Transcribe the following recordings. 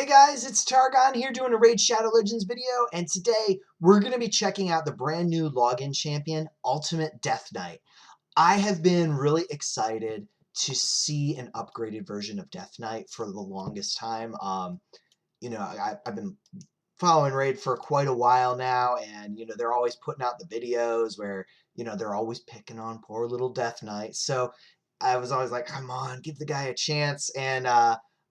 Guys, it's Targon here doing a Raid Shadow Legends video, and today we're going to be checking out the brand new login champion, Ultimate Deathknight. I have been really excited to see an upgraded version of Deathknight for the longest time. I've been following Raid for quite a while now, and they're always putting out the videos where they're always picking on poor little Deathknight. So I was always like, come on, give the guy a chance, and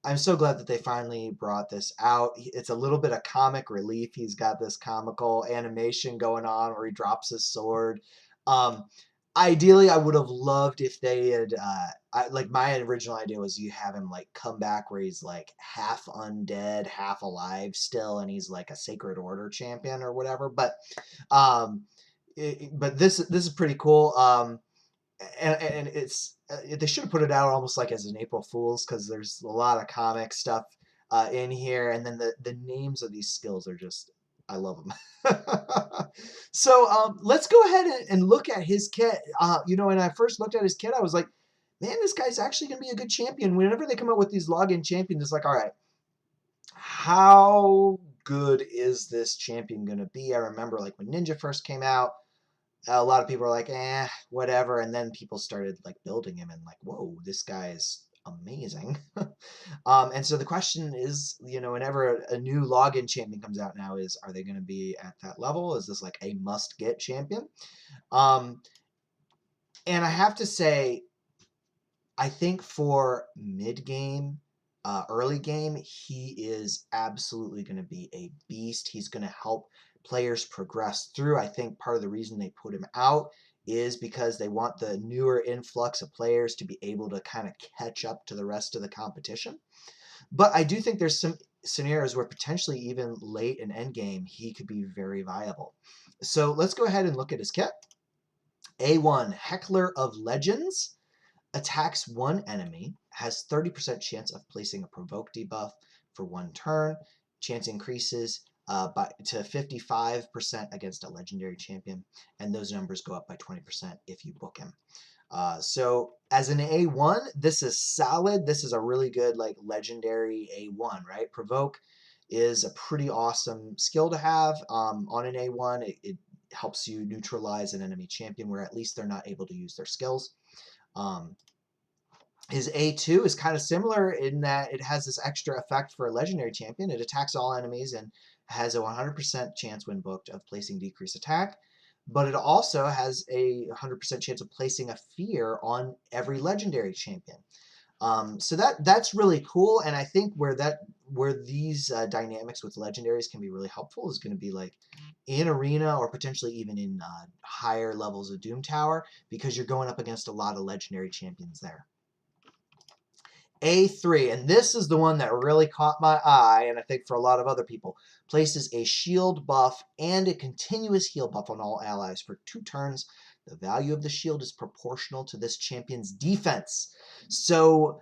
I'm so glad that they finally brought this out. It's a little bit of comic relief. He's got this comical animation going on where he drops his sword. Um, Ideally, I would have loved if they had, like my original idea was you have him like come back where he's like half undead, half alive still, and he's like a Sacred Order champion or whatever. Um, but this is pretty cool. And it's they should have put it out almost like as an April Fool's because there's a lot of comic stuff in here, and then the names of these skills are just I love them. So let's go ahead and look at his kit. When I first looked at his kit, I was like, man, this guy's actually gonna be a good champion. Whenever they come out with these login champions, it's like, all right, how good is this champion gonna be? I remember like when Ninja first came out, a lot of people are like, whatever. And then people started like building him and like, whoa, this guy is amazing. And so the question is, whenever a new login champion comes out now is, are they going to be at that level? Is this like a must get champion? Um, and I have to say, I think for mid game, early game, he is absolutely going to be a beast. He's going to help players progress through. I think part of the reason they put him out is because they want the newer influx of players to be able to kind of catch up to the rest of the competition. But I do think there's some scenarios where potentially even late in endgame, he could be very viable. So let's go ahead and look at his kit. A1, Heckler of Legends. Attacks one enemy, has 30% chance of placing a provoke debuff for one turn. Chance increases to 55% against a legendary champion, and those numbers go up by 20% if you book him. So as an A1, this is solid. This is a really good like legendary A1, right? Provoke is a pretty awesome skill to have on an A1. It helps you neutralize an enemy champion where at least they're not able to use their skills. His A2 is kind of similar in that it has this extra effect for a legendary champion. It attacks all enemies and has a 100% chance when booked of placing decreased attack, but it also has a 100% chance of placing a fear on every legendary champion. So that's really cool, and I think where these dynamics with legendaries can be really helpful is going to be like in arena or potentially even in higher levels of Doom Tower, because you're going up against a lot of legendary champions there. A3, and this is the one that really caught my eye, and I think for a lot of other people, places a shield buff and a continuous heal buff on all allies for 2 turns. The value of the shield is proportional to this champion's defense. So,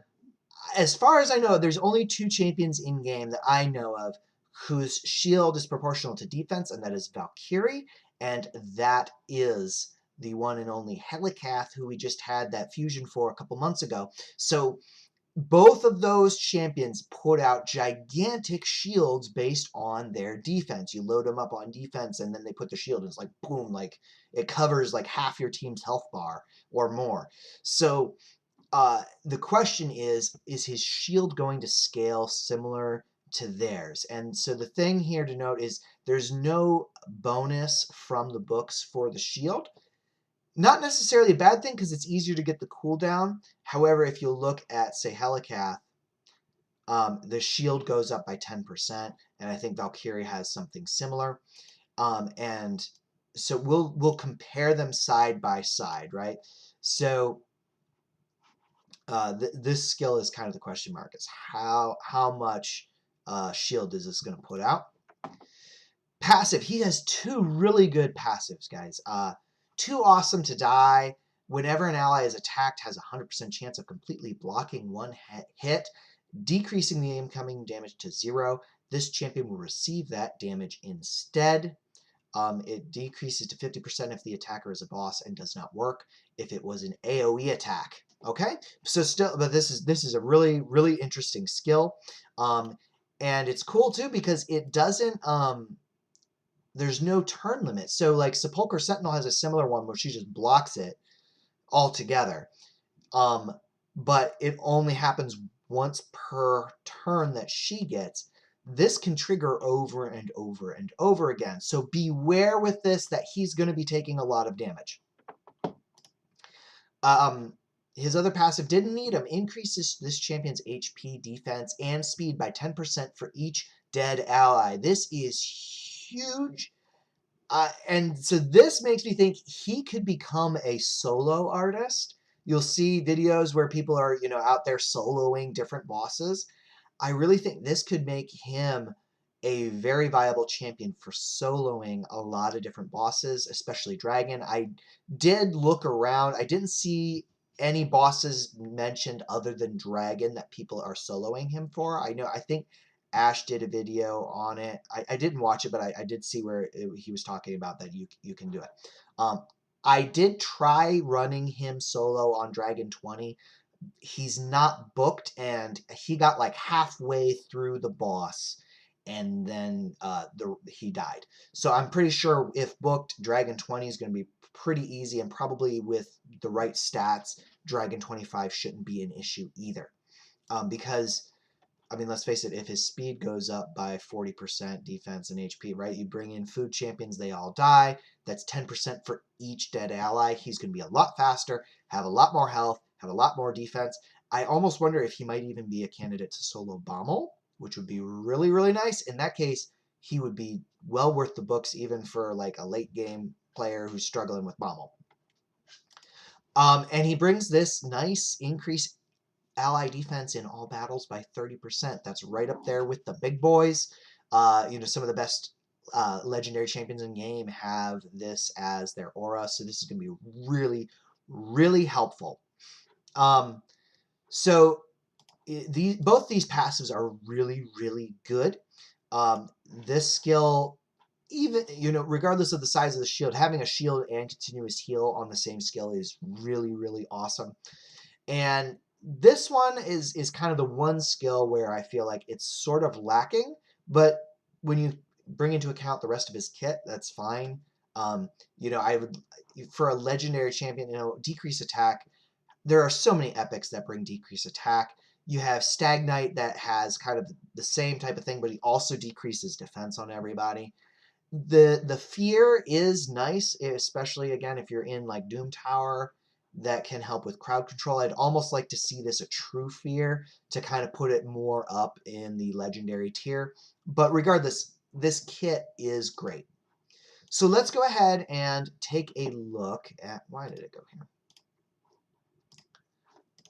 as far as I know, there's only 2 champions in game that I know of whose shield is proportional to defense, and that is Valkyrie, and that is the one and only Helikath, who we just had that fusion for a couple months ago. So both of those champions put out gigantic shields based on their defense. You load them up on defense, and then they put the shield, and it's like, boom, like it covers like half your team's health bar or more. So the question is his shield going to scale similar to theirs? And so the thing here to note is there's no bonus from the books for the shield. Not necessarily a bad thing because it's easier to get the cooldown. However, if you look at, say, Helikath, the shield goes up by 10%, and I think Valkyrie has something similar. And so we'll compare them side by side, right? So this skill is kind of the question mark: is how much shield is this going to put out? Passive. He has 2 really good passives, guys. Too awesome to die. Whenever an ally is attacked, has a 100% chance of completely blocking one hit, decreasing the incoming damage to 0. This champion will receive that damage instead. It decreases to 50% if the attacker is a boss and does not work if it was an AoE attack. Okay, so still, but this is a really interesting skill. And it's cool too because it doesn't there's no turn limit. So like Sepulchre Sentinel has a similar one where she just blocks it altogether. But it only happens once per turn that she gets. This can trigger over and over and over again. So beware with this that he's going to be taking a lot of damage. His other passive didn't need him. Increases this champion's HP, defense, and speed by 10% for each dead ally. This is huge. And so this makes me think he could become a solo artist. You'll see videos where people are, out there soloing different bosses. I really think this could make him a very viable champion for soloing a lot of different bosses, especially Dragon. I did look around. I didn't see any bosses mentioned other than Dragon that people are soloing him for. I think Ash did a video on it. I didn't watch it, but I did see where he was talking about that you can do it. I did try running him solo on Dragon 20. He's not booked, and he got like halfway through the boss, and then he died. So I'm pretty sure if booked, Dragon 20 is going to be pretty easy, and probably with the right stats, Dragon 25 shouldn't be an issue either. Because I mean, let's face it, if his speed goes up by 40% defense and HP, right? You bring in food champions, they all die. That's 10% for each dead ally. He's going to be a lot faster, have a lot more health, have a lot more defense. I almost wonder if he might even be a candidate to solo Bommel, which would be really, really nice. In that case, he would be well worth the books, even for like a late game player who's struggling with Bommel. And he brings this nice increase ally defense in all battles by 30%. That's right up there with the big boys. Some of the best legendary champions in game have this as their aura, so this is going to be really, really helpful. So both these passives are really, really good. This skill, even regardless of the size of the shield, having a shield and continuous heal on the same skill is really, really awesome. And this one is kind of the one skill where I feel like it's sort of lacking, but when you bring into account the rest of his kit, that's fine. I would, for a legendary champion, decrease attack. There are so many epics that bring decrease attack. You have Deathknight that has kind of the same type of thing, but he also decreases defense on everybody. The fear is nice, especially again if you're in like Doom Tower. That can help with crowd control. I'd almost like to see this a true fear to kind of put it more up in the legendary tier. But regardless, this kit is great. So let's go ahead and take a look at, why did it go here?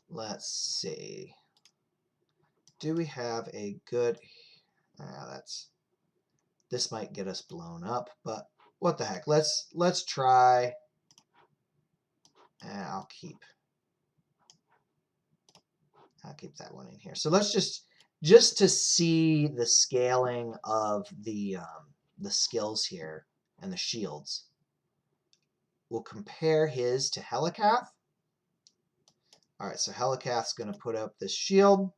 Let's see. Do we have a good, this might get us blown up, but what the heck? Let's try, I'll keep that one in here. So let's just to see the scaling of the skills here and the shields. We'll compare his to Helikath. All right, so Helikath's going to put up this shield.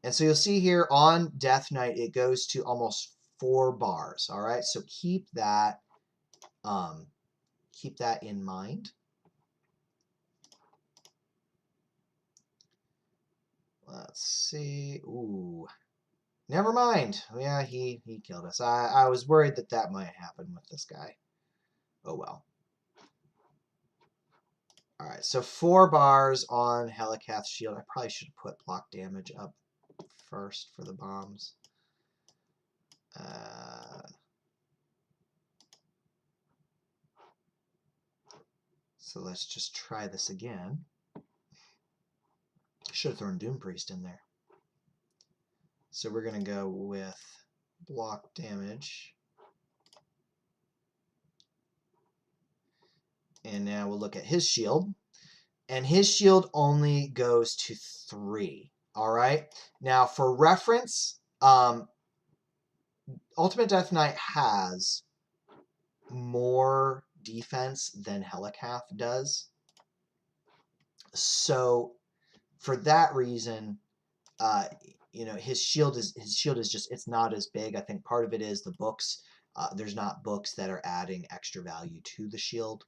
And so you'll see here on Deathknight, it goes to almost 4 bars. All right, so keep that in mind. Let's see. Ooh. Never mind. Yeah, he killed us. I was worried that might happen with this guy. Oh well. All right, so 4 bars on Helikath's shield. I probably should have put block damage up first for the bombs. So let's just try this again. Should have thrown Doom Priest in there. So we're going to go with block damage. And now we'll look at his shield. And his shield only goes to 3. All right. Now, for reference, Ultimate Deathknight has more defense than Helikath does. So, for that reason, his shield is just, it's not as big. I think part of it is the books. There's not books that are adding extra value to the shield.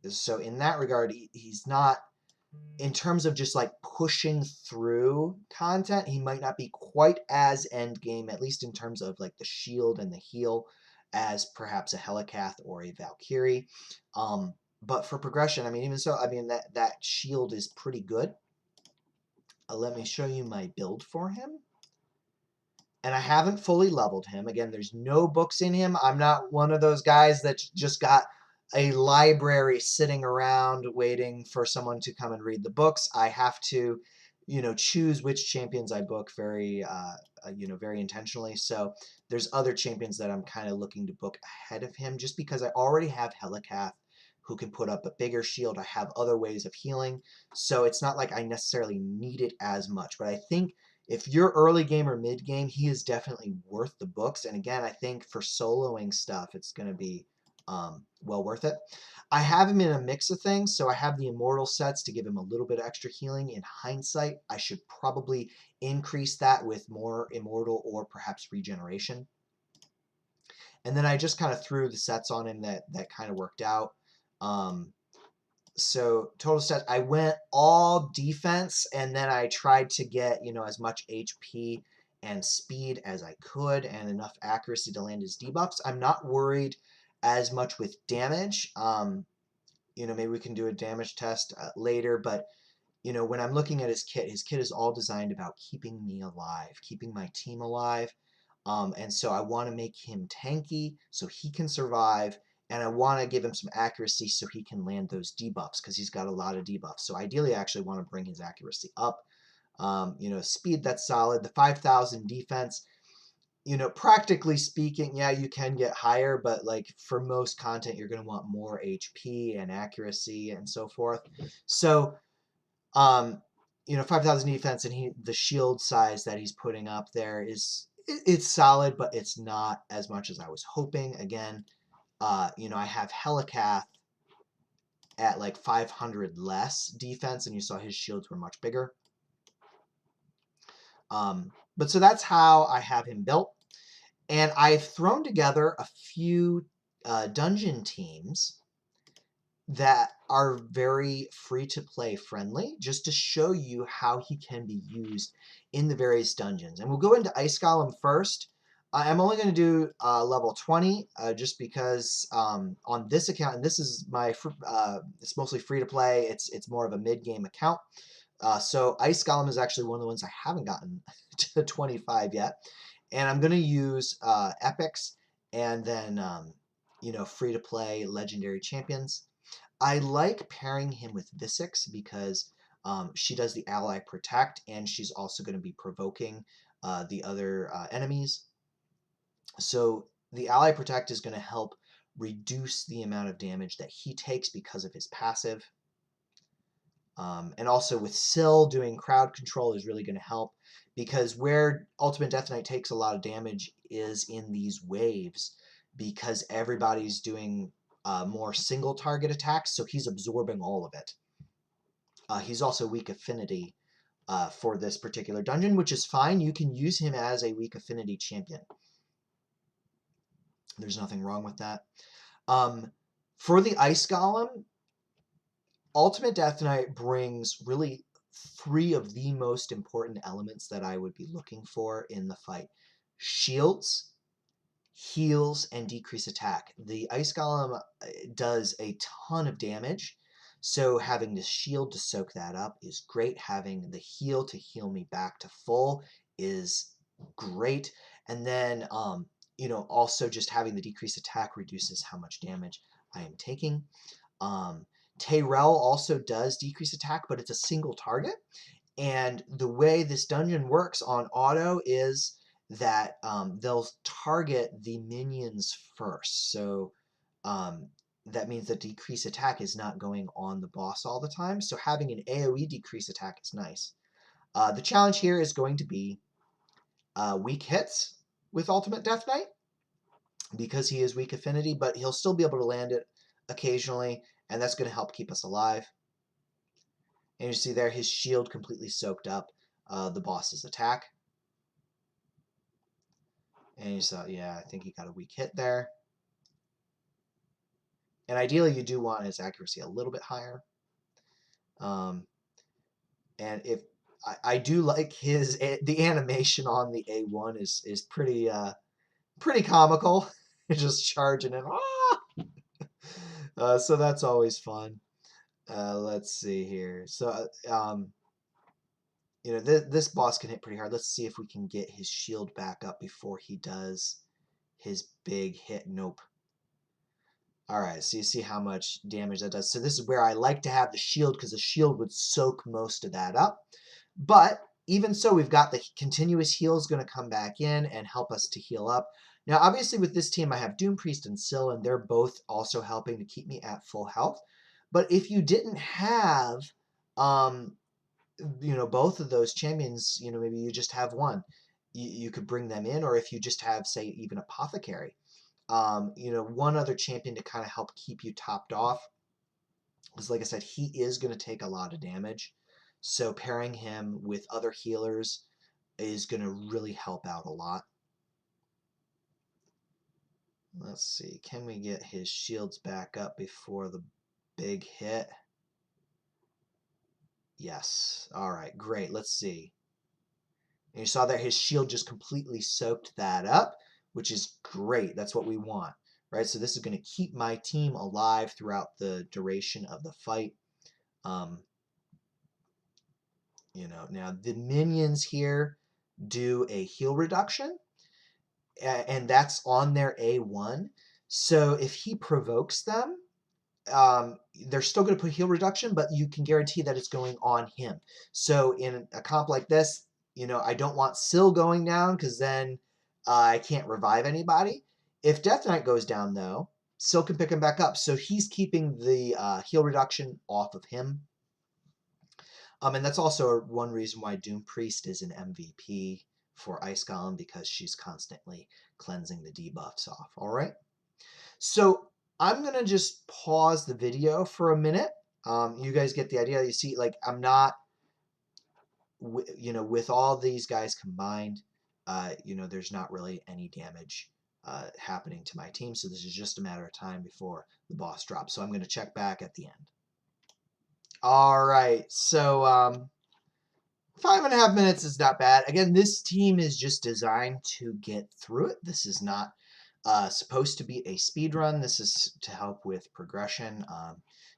So in that regard, he's not, in terms of just like pushing through content, he might not be quite as end game, at least in terms of like the shield and the heal, as perhaps a Helicath or a Valkyrie. But for progression, I mean, even so, I mean, that shield is pretty good. Let me show you my build for him. And I haven't fully leveled him. Again, there's no books in him. I'm not one of those guys that just got a library sitting around waiting for someone to come and read the books. I have to, choose which champions I book very intentionally. So there's other champions that I'm kind of looking to book ahead of him, just because I already have Helicath, who can put up a bigger shield. I have other ways of healing, so it's not like I necessarily need it as much. But I think if you're early game or mid game, he is definitely worth the books. And again, I think for soloing stuff, it's going to be well worth it. I have him in a mix of things, so I have the immortal sets to give him a little bit of extra healing. In hindsight, I should probably increase that with more immortal or perhaps regeneration. And then I just kind of threw the sets on him that kind of worked out. So total stats, I went all defense, and then I tried to get, as much HP and speed as I could, and enough accuracy to land his debuffs. I'm not worried as much with damage. Maybe we can do a damage test later, but when I'm looking at his kit is all designed about keeping me alive, keeping my team alive. And so I want to make him tanky so he can survive, and I want to give him some accuracy so he can land those debuffs, because he's got a lot of debuffs. So ideally, I actually want to bring his accuracy up. Speed, that's solid. The 5,000 defense, practically speaking, yeah, you can get higher, but like for most content, you're going to want more HP and accuracy and so forth. So 5,000 defense, and the shield size that he's putting up there it's solid, but it's not as much as I was hoping. Again, I have Helicath at like 500 less defense, and you saw his shields were much bigger. But so that's how I have him built, and I've thrown together a few dungeon teams that are very free-to-play friendly, just to show you how he can be used in the various dungeons. And we'll go into Ice Golem first. I'm only going to do level 20, just because on this account, and this is my, it's mostly free-to-play, it's more of a mid-game account. So Ice Golem is actually one of the ones I haven't gotten to 25 yet. And I'm going to use epics, and then, free-to-play legendary champions. I like pairing him with Visix because she does the ally protect, and she's also going to be provoking the other enemies. So the ally protect is going to help reduce the amount of damage that he takes because of his passive. And also with Syl, doing crowd control is really going to help, because where Ultimate Deathknight takes a lot of damage is in these waves, because everybody's doing more single target attacks, so he's absorbing all of it. He's also weak affinity for this particular dungeon, which is fine. You can use him as a weak affinity champion. There's nothing wrong with that. For the Ice Golem, Ultimate Deathknight brings really 3 of the most important elements that I would be looking for in the fight: shields, heals, and decrease attack. The Ice Golem does a ton of damage, so having the shield to soak that up is great. Having the heal to heal me back to full is great. And then, also just having the decrease attack reduces how much damage I am taking. Tayrell also does decrease attack, but it's a single target. And the way this dungeon works on auto is that they'll target the minions first. So that means that decrease attack is not going on the boss all the time. So having an AoE decrease attack is nice. The challenge here is going to be weak hits with Ultimate Deathknight, because he is weak affinity, but he'll still be able to land it occasionally, and that's going to help keep us alive. And you see there his shield completely soaked up the boss's attack. And you saw, yeah, I think he got a weak hit there. And ideally, you do want his accuracy a little bit higher. And if I do like the animation on the A1 is pretty comical. Just charging and so that's always fun. Let's see here. So this boss can hit pretty hard. Let's see if we can get his shield back up before he does his big hit. Nope. All right, so you see how much damage that does. So this is where I like to have the shield because the shield would soak most of that up. But even so, we've got the continuous heals going to come back in and help us to heal up. Now, obviously, with this team, I have Doom Priest and Syl, and they're both also helping to keep me at full health. But if you didn't have, both of those champions, maybe you just have one, you could bring them in, or if you just have, say, even Apothecary, one other champion to kind of help keep you topped off. Because, like I said, he is going to take a lot of damage. So pairing him with other healers is going to really help out a lot. Let's see. Can we get his shields back up before the big hit? Yes. All right, great. Let's see. And you saw that his shield just completely soaked that up, which is great. That's what we want, right? So this is going to keep my team alive throughout the duration of the fight. Now the minions here do a heal reduction, and that's on their A1. So if he provokes them, they're still going to put heal reduction, but you can guarantee that it's going on him. So in a comp like this, I don't want Syl going down because then I can't revive anybody. If Deathknight goes down, though, Syl can pick him back up. So he's keeping the heal reduction off of him. And that's also one reason why Doom Priest is an MVP for Ice Golem, because she's constantly cleansing the debuffs off. All right. So I'm going to just pause the video for a minute. You guys get the idea. You see, like, I'm not, with all these guys combined, there's not really any damage happening to my team. So this is just a matter of time before the boss drops. So I'm going to check back at the end. All right. So 5.5 minutes is not bad. Again, this team is just designed to get through it. This is not supposed to be a speed run. This is to help with progression.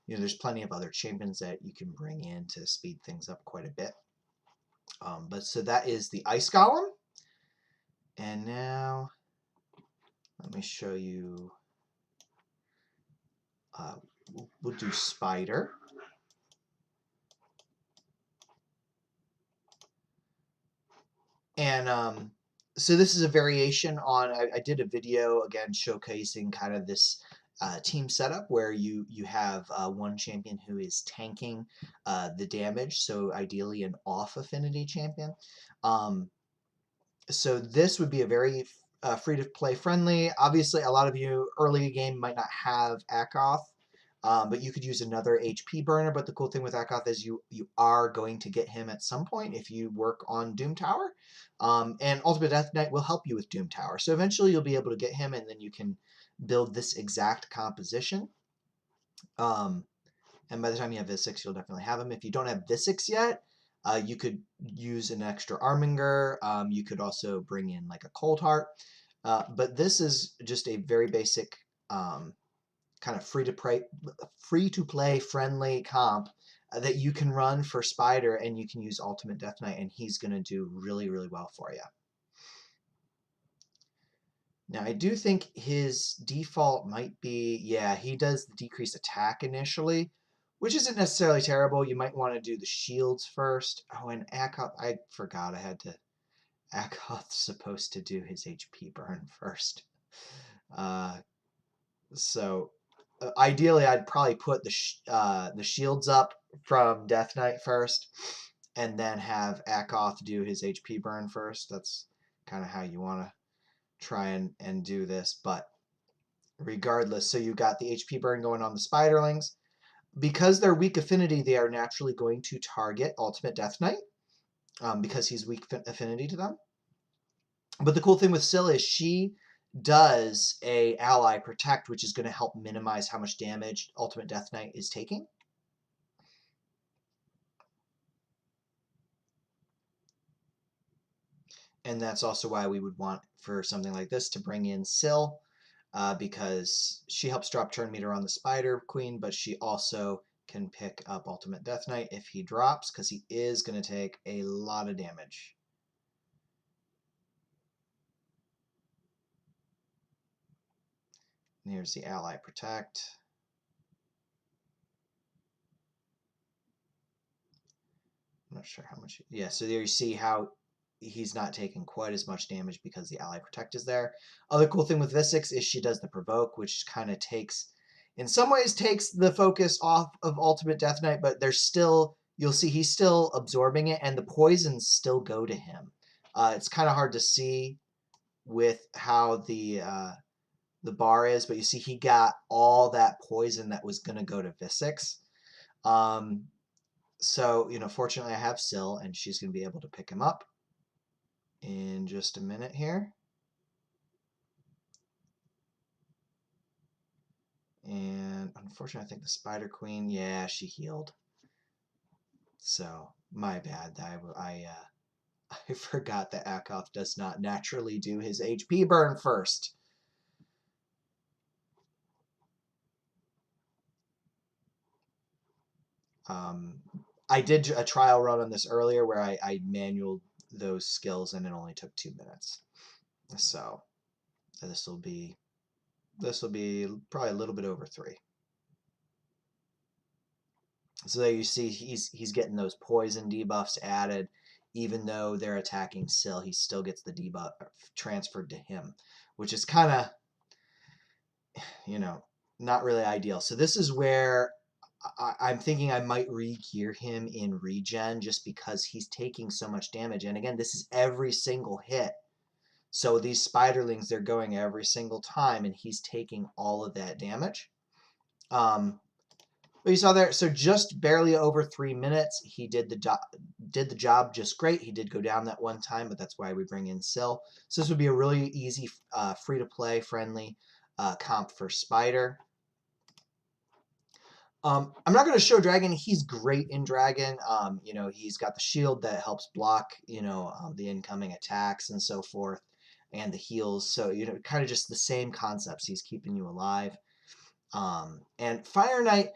There's plenty of other champions that you can bring in to speed things up quite a bit. But so that is the Ice Golem. And now let me show you. We'll do Spider. And so this is a variation on, I did a video, again, showcasing kind of this team setup where you have one champion who is tanking the damage, so ideally an off affinity champion. So this would be a very free-to-play friendly. Obviously, a lot of you early game might not have Akoth, but you could use another HP burner. But the cool thing with Akoth is you are going to get him at some point if you work on Doom Tower. And Ultimate Deathknight will help you with Doom Tower. So eventually you'll be able to get him, and then you can build this exact composition. And by the time you have Visix, you'll definitely have him. If you don't have Visix yet, you could use an extra Arminger. You could also bring in like a Cold Heart. But this is just a very basic kind of free-to-play friendly comp that you can run for Spider, and you can use Ultimate Deathknight, and he's going to do really, really well for you. Now, I do think his default might be, yeah, he does the decreased attack initially, which isn't necessarily terrible. You might want to do the shields first. Oh, and Akoth, I forgot I had to. Akoth's supposed to do his HP burn first. So ideally, I'd probably put the shields up from Deathknight first, and then have Akoth do his HP burn first. That's kind of how you want to try and do this. But regardless, so you got the HP burn going on the Spiderlings. Because they're weak affinity, they are naturally going to target Ultimate Deathknight, because he's weak affinity to them. But the cool thing with Syl is she does a ally protect, which is going to help minimize how much damage Ultimate Deathknight is taking. And that's also why we would want, for something like this, to bring in Syl, because she helps drop turn meter on the Spider Queen, but she also can pick up Ultimate Deathknight if he drops, because he is going to take a lot of damage. And here's the ally protect. I'm not sure how much. Yeah, so there you see how he's not taking quite as much damage because the ally protect is there. Other cool thing with Visix is she does the provoke, which kind of takes, in some ways, takes the focus off of Ultimate Deathknight, but there's still, you'll see he's still absorbing it, and the poisons still go to him. It's kind of hard to see with how the bar is, but you see he got all that poison that was going to go to Visix. So, fortunately I have Syl, and she's going to be able to pick him up in just a minute here. And unfortunately, I think the Spider Queen, yeah, she healed. So, my bad. I forgot that Akoth does not naturally do his HP burn first. I did a trial run on this earlier where I manualed those skills, and it only took 2 minutes. So this will be probably a little bit over 3. So there you see he's getting those poison debuffs added. Even though they're attacking Syl, he still gets the debuff transferred to him, which is kind of, not really ideal. So this is where I'm thinking I might re-gear him in regen, just because he's taking so much damage. And again, this is every single hit. So these spiderlings, they're going every single time, and he's taking all of that damage. But you saw there, so just barely over 3 minutes, he did the job just great. He did go down that one time, but that's why we bring in Syl. So this would be a really easy, free-to-play, friendly comp for Spider. I'm not going to show Dragon. He's great in Dragon. He's got the shield that helps block, the incoming attacks and so forth, and the heals. So, kind of just the same concepts. He's keeping you alive. And Fire Knight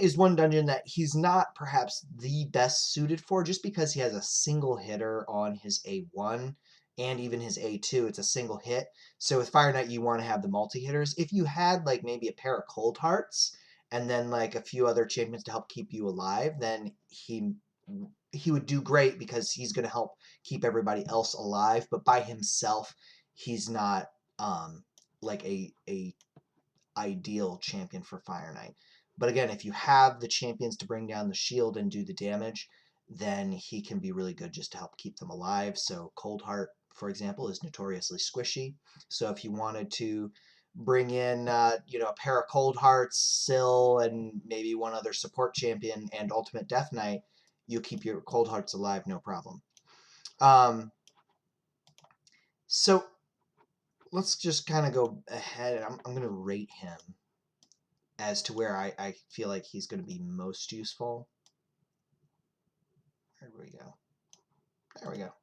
is one dungeon that he's not perhaps the best suited for, just because he has a single hitter on his A1 and even his A2. It's a single hit. So with Fire Knight, you want to have the multi-hitters. If you had like maybe a pair of Cold Hearts and then like a few other champions to help keep you alive, then he would do great, because he's going to help keep everybody else alive. But by himself, he's not like a ideal champion for Fire Knight. But again, if you have the champions to bring down the shield and do the damage, then he can be really good just to help keep them alive. So Cold Heart, for example, is notoriously squishy. So if you wanted to bring in, a pair of Cold Hearts, Syl, and maybe one other support champion and Ultimate Deathknight, you keep your Cold Hearts alive, no problem. So let's just kind of go ahead. I'm going to rate him as to where I feel like he's going to be most useful. There we go. There we go.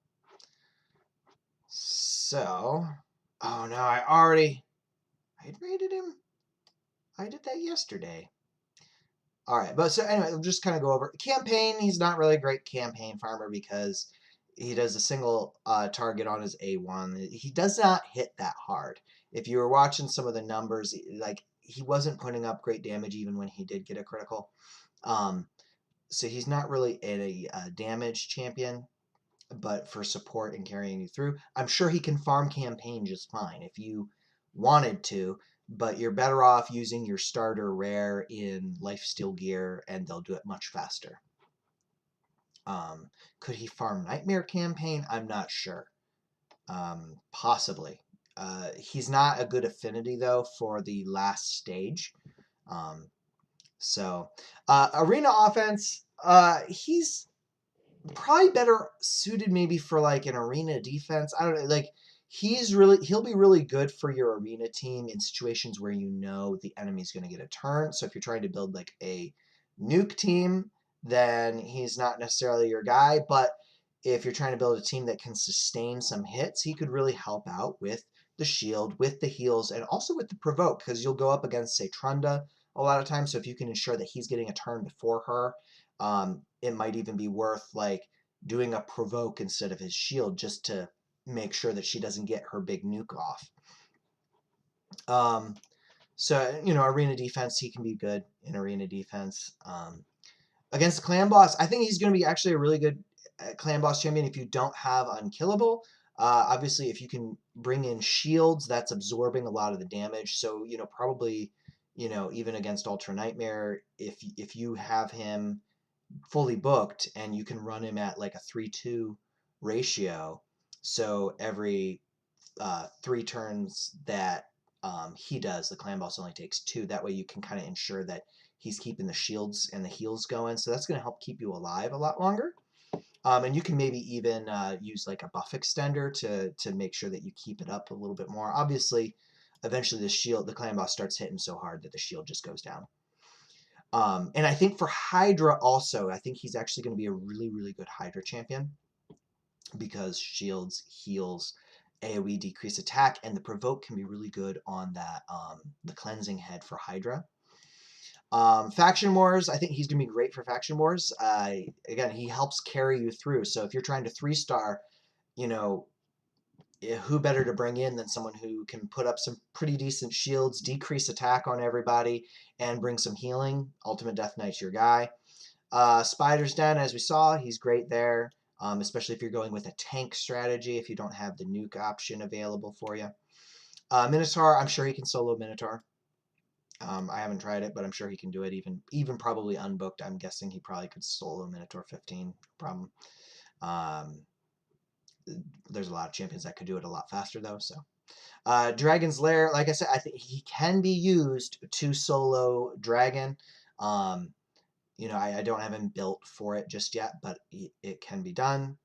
So, oh no, I had rated him. I did that yesterday. All right, but so anyway, we'll just kind of go over campaign. He's not really a great campaign farmer, because he does a single target on his A1. He does not hit that hard. If you were watching some of the numbers, like he wasn't putting up great damage even when he did get a critical. So he's not really a damage champion, but for support and carrying you through, I'm sure he can farm campaign just fine if you wanted to, but you're better off using your starter rare in lifesteal gear, and they'll do it much faster. Could he farm Nightmare campaign? I'm not sure. Possibly. He's not a good affinity, though, for the last stage. So, arena offense, he's probably better suited maybe for like an arena defense. I don't know, like he'll be really good for your arena team in situations where you know the enemy's going to get a turn. So if you're trying to build like a nuke team, then he's not necessarily your guy. But if you're trying to build a team that can sustain some hits, he could really help out with the shield, with the heals, and also with the provoke, because you'll go up against, say, Trunda a lot of times. So if you can ensure that he's getting a turn before her, it might even be worth like doing a provoke instead of his shield just to make sure that she doesn't get her big nuke off. So, arena defense, he can be good in arena defense. Against clan boss, I think he's going to be actually a really good clan boss champion if you don't have unkillable. Obviously, if you can bring in shields, that's absorbing a lot of the damage. So, probably, even against Ultra Nightmare, if you have him fully booked and you can run him at like a 3-2 ratio, so every 3 turns that he does, the clan boss only takes 2. That way you can kind of ensure that he's keeping the shields and the heals going, so that's going to help keep you alive a lot longer. And you can maybe even use like a buff extender to make sure that you keep it up a little bit more. Obviously, eventually the clan boss starts hitting so hard that the shield just goes down. And I think for Hydra also, I think he's actually going to be a really, really good Hydra champion, because shields, heals, AoE decrease attack, and the provoke can be really good on that the cleansing head for Hydra. Faction Wars, I think he's going to be great for Faction Wars. Again, he helps carry you through. So if you're trying to 3-star, who better to bring in than someone who can put up some pretty decent shields, decrease attack on everybody, and bring some healing. Ultimate Deathknight's your guy. Spider's Den, as we saw, he's great there, especially if you're going with a tank strategy, if you don't have the nuke option available for you. Minotaur, I'm sure he can solo Minotaur. I haven't tried it, but I'm sure he can do it, even probably unbooked. I'm guessing he probably could solo Minotaur 15, no problem. There's a lot of champions that could do it a lot faster, though. So, Dragon's Lair, like I said, I think he can be used to solo Dragon. I don't have him built for it just yet, but it can be done.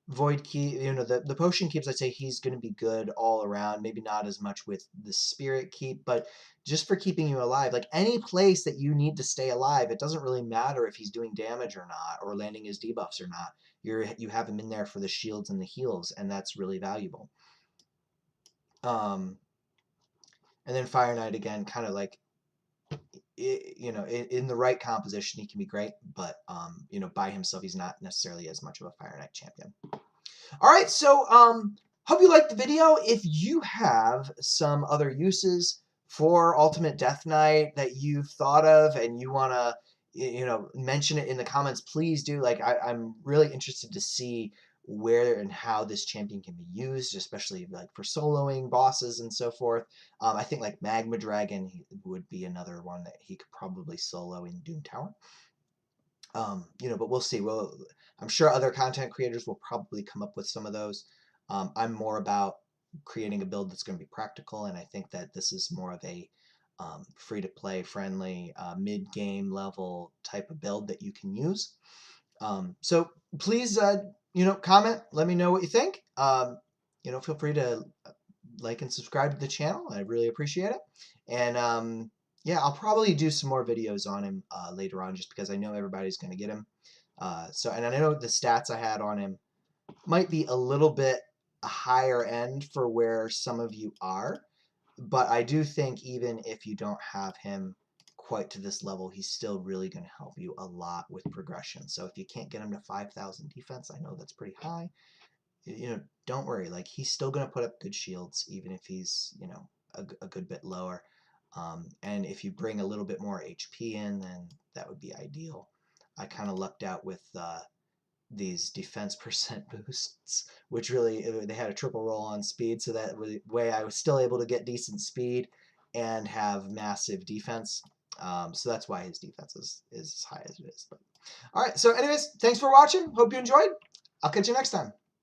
Void Key, the potion keeps, I'd say he's going to be good all around. Maybe not as much with the Spirit Keep, but just for keeping you alive. Like any place that you need to stay alive, it doesn't really matter if he's doing damage or not, or landing his debuffs or not. You have him in there for the shields and the heals, and that's really valuable. And then Fire Knight, again, kind of like, in the right composition, he can be great, but by himself, he's not necessarily as much of a Fire Knight champion. All right, so hope you liked the video. If you have some other uses for Ultimate Deathknight that you've thought of and you want to, mention it in the comments, please do. Like, I'm really interested to see where and how this champion can be used, especially like for soloing bosses and so forth. I think like Magma Dragon would be another one that he could probably solo in Doom Tower. But we'll see. I'm sure other content creators will probably come up with some of those. I'm more about creating a build that's going to be practical, and I think that this is more of a free-to-play friendly, mid-game level type of build that you can use. So please, comment. Let me know what you think. Feel free to like and subscribe to the channel. I really appreciate it. And yeah, I'll probably do some more videos on him later on, just because I know everybody's going to get him. And I know the stats I had on him might be a little bit a higher end for where some of you are, but I do think even if you don't have him quite to this level, he's still really going to help you a lot with progression. So if you can't get him to 5,000 defense, I know that's pretty high. Don't worry. Like, he's still going to put up good shields, even if he's, a good bit lower. And if you bring a little bit more HP in, then that would be ideal. I kind of lucked out with these defense percent boosts, which really, they had a triple roll on speed, so that way I was still able to get decent speed and have massive defense. So that's why his defense is as high as it is. But all right, so anyways, thanks for watching. Hope you enjoyed. I'll catch you next time.